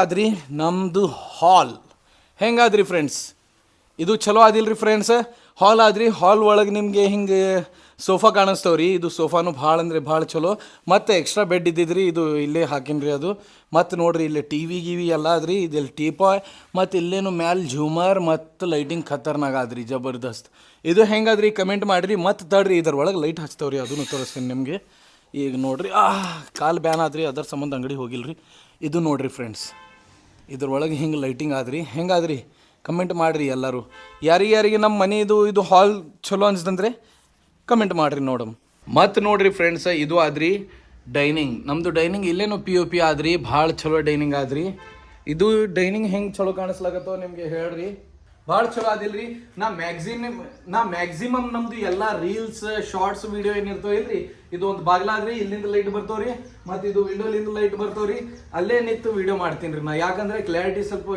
ಆದ್ರಿ ನಮ್ಮದು ಹಾಲ್ ಹೆಂಗಾದ್ರಿ ಫ್ರೆಂಡ್ಸ್, ಇದು ಚಲೋ ಆದಿಲ್ರಿ ಫ್ರೆಂಡ್ಸ್. ಹಾಲ್ ಆದ್ರಿ, ಹಾಲ್ ಒಳಗೆ ನಿಮಗೆ ಹಿಂಗೆ ಸೋಫಾ ಕಾಣಿಸ್ತವ್ರಿ. ಇದು ಸೋಫಾನು ಭಾಳ ಅಂದ್ರೆ ಭಾಳ ಚಲೋ. ಮತ್ತು ಎಕ್ಸ್ಟ್ರಾ ಬೆಡ್ ಇದ್ದಿದ್ರಿ, ಇದು ಇಲ್ಲೇ ಹಾಕಿನ್ರಿ ಅದು. ಮತ್ತು ನೋಡ್ರಿ ಇಲ್ಲಿ ಟಿ ವಿ ಗಿವಿ ಎಲ್ಲ ಅದ್ರಿ. ಇದೆಲ್ಲಿ ಟೀಪಾಯ್ ಮತ್ತು ಇಲ್ಲೇನು ಮ್ಯಾಲೆ ಝೂಮರ್ ಮತ್ತು ಲೈಟಿಂಗ್ ಖತರ್ನಾಗ ಆದ್ರಿ, ಜಬರ್ದಸ್ತ್. ಇದು ಹೆಂಗಾದ್ರಿ ಕಮೆಂಟ್ ಮಾಡಿರಿ. ಮತ್ತು ತಡ್ರಿ ಇದ್ರೊಳಗೆ ಲೈಟ್ ಹಚ್ತವ್ರಿ, ಅದನ್ನು ತೋರಿಸ್ತೀನಿ ನಿಮಗೆ. ಈಗ ನೋಡ್ರಿ, ಕಾಲು ಬ್ಯಾನ್ ಆದ್ರಿ, ಅದರ ಸಂಬಂಧ ಅಂಗಡಿ ಹೋಗಿಲ್ರಿ. ಇದು ನೋಡ್ರಿ ಫ್ರೆಂಡ್ಸ್, ಇದ್ರೊಳಗೆ ಹಿಂಗೆ ಲೈಟಿಂಗ್ ಆದ್ರಿ. ಹೆಂಗಾದ್ರಿ ಕಮೆಂಟ್ ಮಾಡಿರಿ ಎಲ್ಲರೂ. ಯಾರಿಗೆ ನಮ್ಮ ಮನೆದು ಇದು ಹಾಲ್ ಚಲೋ ಅನ್ಸ್ದಂದ್ರೆ ಕಮೆಂಟ್ ಮಾಡಿರಿ ನೋಡಮ್. ಮತ್ತು ನೋಡ್ರಿ ಫ್ರೆಂಡ್ಸ್, ಇದು ಆದ್ರಿ ಡೈನಿಂಗ್. ನಮ್ಮದು ಡೈನಿಂಗ್ ಇಲ್ಲೇನು POP ಆದ್ರಿ, ಭಾಳ ಚಲೋ ಡೈನಿಂಗ್ ಆದ್ರಿ. ಇದು ಡೈನಿಂಗ್ ಹೆಂಗೆ ಚಲೋ ಕಾಣಿಸ್ಲಾಗತ್ತೋ ನಿಮಗೆ ಹೇಳ್ರಿ. ಭಾಳ ಚಲೋ ಆದಿಲ್ರಿ. ನಾ ಮ್ಯಾಕ್ಸಿಮಮ್ ನಮ್ದು ಎಲ್ಲ ರೀಲ್ಸ್ ಶಾರ್ಟ್ಸ್ ವಿಡಿಯೋ ಏನಿರ್ತವೆ ಇಲ್ರಿ, ಇದು ಒಂದು ಬಾಗ್ಲಾದ್ರಿ, ಇಲ್ಲಿಂದ ಲೈಟ್ ಬರ್ತವ್ರಿ, ಮತ್ತು ಇದು ವಿಂಡೋಲಿಂದ ಲೈಟ್ ಬರ್ತವ್ರಿ. ಅಲ್ಲೇ ನಿಂತು ವಿಡಿಯೋ ಮಾಡ್ತೀನಿ ರೀ ನಾ, ಯಾಕಂದ್ರೆ ಕ್ಲಾರಿಟಿ ಸ್ವಲ್ಪ